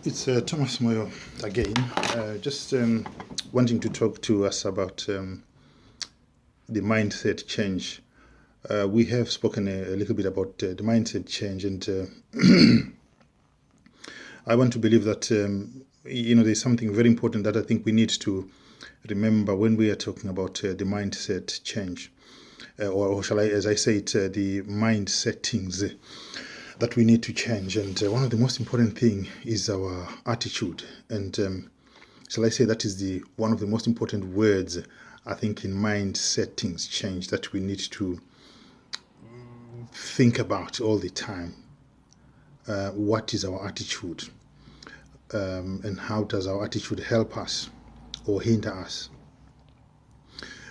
It's Thomas Moyo again, just wanting to talk to us about the mindset change. We have spoken a little bit about the mindset change, and I want to believe that there's something very important that I think we need to remember when we are talking about the mindset change, or shall I, as I say it, the mind settings that we need to change. And one of the most important thing is our attitude. And shall I say that is the one of the most important words, I think, in mind settings change that we need to think about all the time. What is our attitude? And how does our attitude help us or hinder us?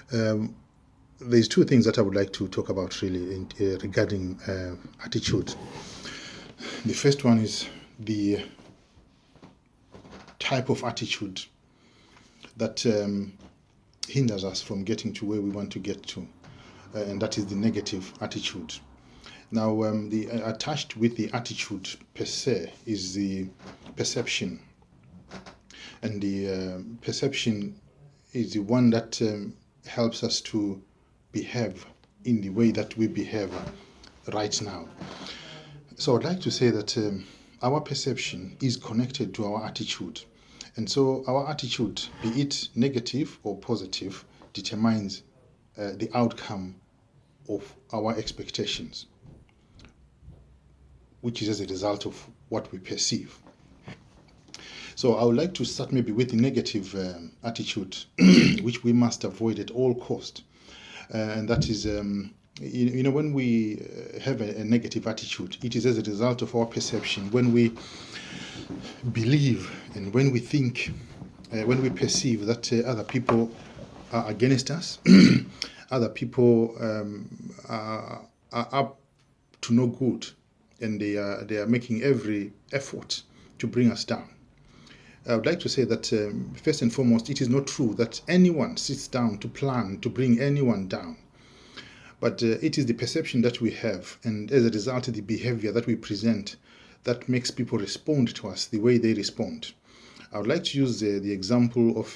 There's two things that I would like to talk about really regarding attitude. The first one is the type of attitude that hinders us from getting to where we want to get to, and that is the negative attitude. Now, the attached with the attitude per se is the perception, and the perception is the one that helps us to behave in the way that we behave right now. So I'd like to say that our perception is connected to our attitude. And so our attitude, be it negative or positive, determines the outcome of our expectations, which is as a result of what we perceive. So I would like to start maybe with the negative attitude, which we must avoid at all cost. And that is, when we have a negative attitude, it is as a result of our perception. When we believe and when we think, when we perceive that other people are against us, other people are up to no good, and they are making every effort to bring us down. I would like to say that first and foremost, it is not true that anyone sits down to plan to bring anyone down. But it is the perception that we have, and as a result, the behavior that we present that makes people respond to us the way they respond. I would like to use the example of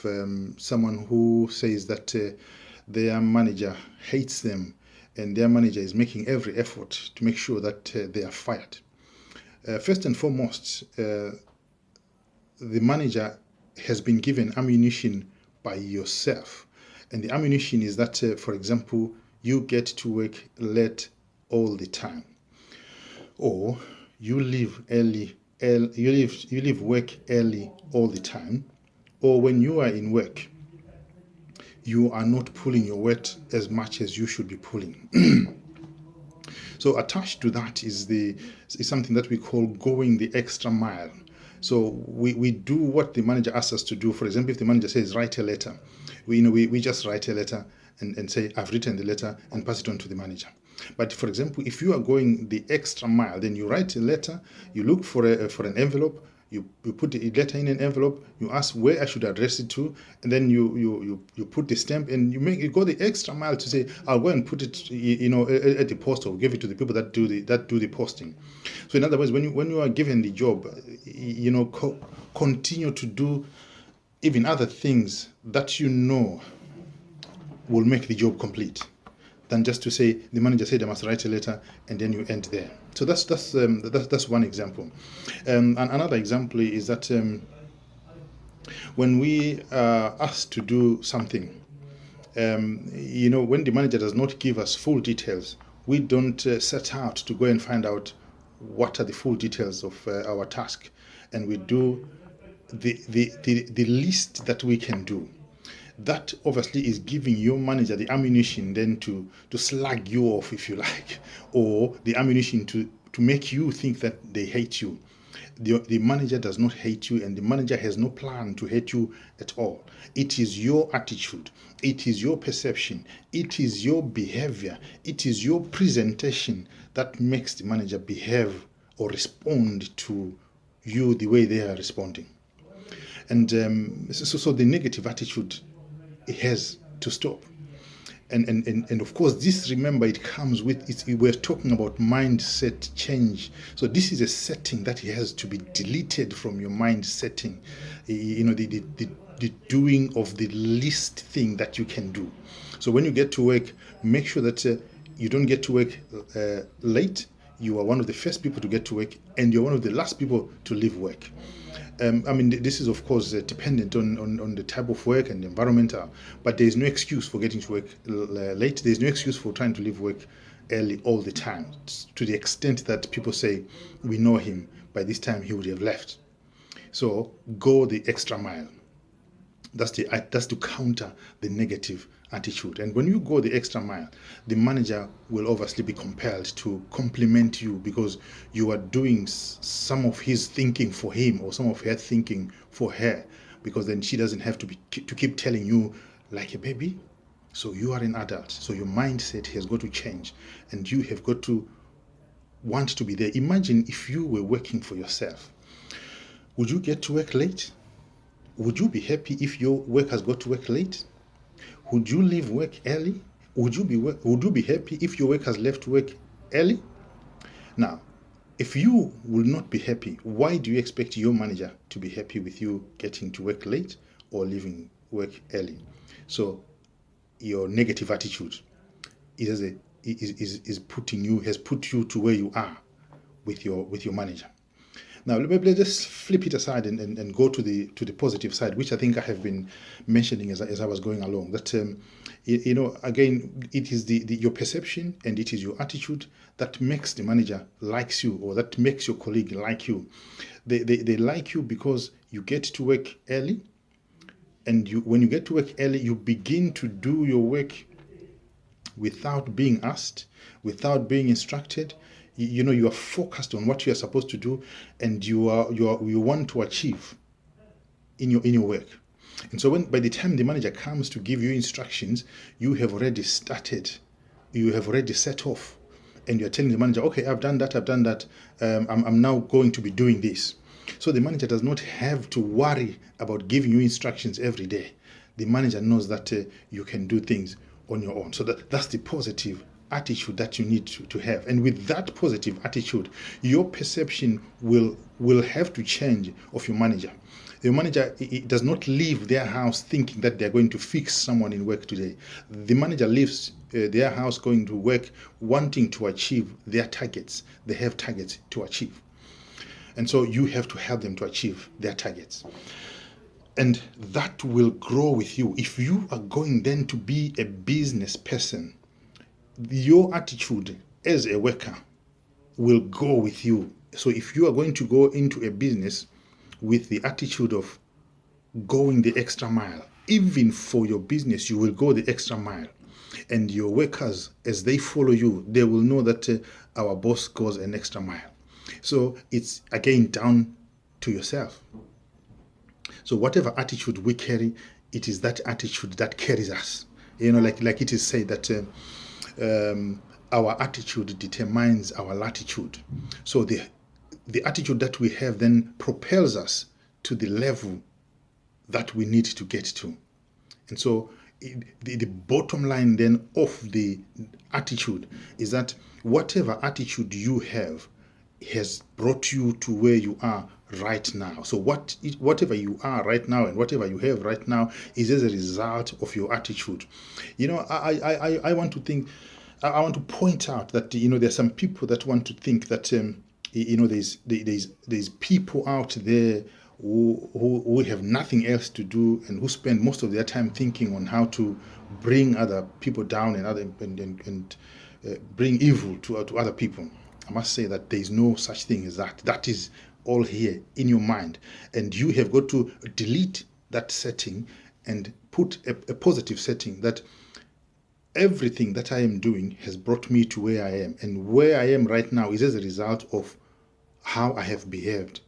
someone who says that their manager hates them, and their manager is making every effort to make sure that they are fired. First and foremost, the manager has been given ammunition by yourself. And the ammunition is that, for example, you get to work late all the time, or you leave you leave work early all the time, or when you are in work, you are not pulling your weight as much as you should be pulling. So attached to that is something that we call going the extra mile. So we do what the manager asks us to do. For example, if the manager says write a letter, we just write a letter and say I've written the letter and pass it on to the manager. But for example, if you are going the extra mile, then you write a letter, you look for an envelope, you put the letter in an envelope, you ask where I should address it to, and then you put the stamp, and you go the extra mile to say I'll go and put it at the post, or give it to the people that do the posting. So in other words, when you are given the job, continue to do even other things that will make the job complete, than just to say the manager said I must write a letter and then you end there. So that's one example. And another example is that when we are asked to do something, when the manager does not give us full details, we don't set out to go and find out what are the full details of our task, and we do the least that we can do. That obviously is giving your manager the ammunition then to slag you off, if you like, or the ammunition to make you think that they hate you. The manager does not hate you, and the manager has no plan to hate you at all. It is your attitude, it is your perception, it is your behavior, it is your presentation that makes the manager behave or respond to you the way they are responding. And so the negative attitude, it has to stop. And of course, this, remember, it comes with we're talking about mindset change. So this is a setting that has to be deleted from your mind setting. The doing of the least thing that you can do. So when you get to work, make sure that you don't get to work late. You are one of the first people to get to work, and you're one of the last people to leave work. This is, of course, dependent on the type of work and the environment, but there is no excuse for getting to work late. There is no excuse for trying to leave work early all the time, to the extent that people say, we know him, by this time he would have left. So go the extra mile. That's to counter the negative attitude. And when you go the extra mile, the manager will obviously be compelled to compliment you, because you are doing some of his thinking for him, or some of her thinking for her, because then she doesn't have to keep telling you like a baby. So you are an adult, so your mindset has got to change, and you have got to want to be there. Imagine if you were working for yourself. Would you get to work late? Would you be happy if your workers got to work late? Would you leave work early? Would you be happy if your workers left work early? Now, if you will not be happy, why do you expect your manager to be happy with you getting to work late or leaving work early? So your negative attitude has put you to where you are with your manager. Now, let's just flip it aside and go to the positive side, which I think I have been mentioning as I was going along. That again, it is your perception and it is your attitude that makes the manager likes you, or that makes your colleague like you. They like you because you get to work early, and when you get to work early, you begin to do your work without being asked, without being instructed. You are focused on what you are supposed to do, and you want to achieve in your work. And so by the time the manager comes to give you instructions, you have already started, you have already set off, and you're telling the manager, okay, I've done that, I'm now going to be doing this. So the manager does not have to worry about giving you instructions every day. The manager knows that you can do things on your own. So that's the positive attitude that you need to have. And with that positive attitude, your perception will have to change of your manager. Your manager does not leave their house thinking that they're going to fix someone in work today. The manager leaves their house going to work wanting to achieve their targets. They have targets to achieve. And so you have to help them to achieve their targets. And that will grow with you. If you are going then to be a business person, your attitude as a worker will go with you. So if you are going to go into a business with the attitude of going the extra mile, even for your business, you will go the extra mile. And your workers, as they follow you, they will know that our boss goes an extra mile. So it's again down to yourself. So whatever attitude we carry, it is that attitude that carries us. Like it is said that our attitude determines our latitude. So the attitude that we have then propels us to the level that we need to get to. And so the bottom line then of the attitude is that whatever attitude you have has brought you to where you are right now. So whatever you are right now and whatever you have right now is as a result of your attitude. I want to point out that there's some people that want to think that there's people out there who have nothing else to do and who spend most of their time thinking on how to bring other people down and bring evil to other people. I must say that there is no such thing as that. That is all here in your mind, and you have got to delete that setting and put a positive setting that everything that I am doing has brought me to where I am, and where I am right now is as a result of how I have behaved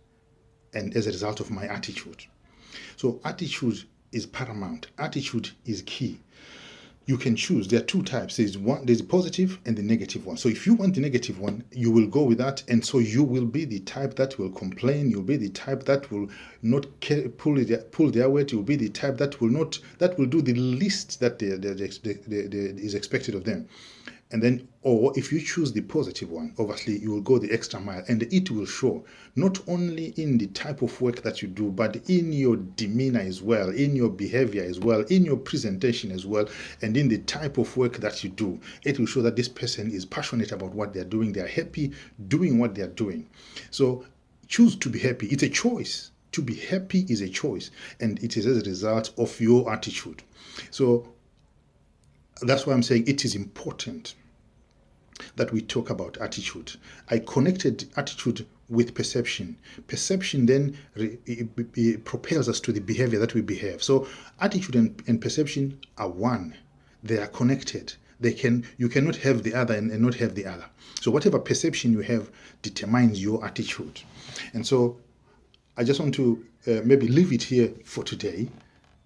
and as a result of my attitude. So attitude is paramount. Attitude is key. you can choose. There are two types. There's the positive and the negative one. So if you want the negative one, you will go with that, and so you will be the type that will complain. You'll be the type that will not pull their weight. You'll be the type that will do the least that is expected of them. And then, or if you choose the positive one, obviously you will go the extra mile, and it will show not only in the type of work that you do, but in your demeanor as well, in your behavior as well, in your presentation as well, and in the type of work that you do. It will show that this person is passionate about what they're doing. They're happy doing what they're doing. So choose to be happy. It's a choice. To be happy is a choice, and it is as a result of your attitude. So that's why I'm saying it is important that we talk about attitude. I connected attitude with perception. Perception then propels us to the behavior that we behave. So attitude and perception are one. They are connected. You cannot have the other and not have the other. So whatever perception you have determines your attitude. And so I just want to maybe leave it here for today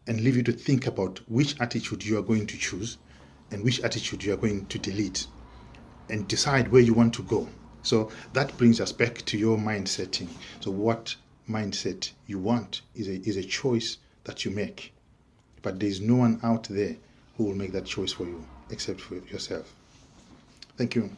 and leave you to think about which attitude you are going to choose and which attitude you are going to delete, and decide where you want to go. So that brings us back to your mind setting. So what mindset you want is a choice that you make. But there's no one out there who will make that choice for you except for yourself. Thank you.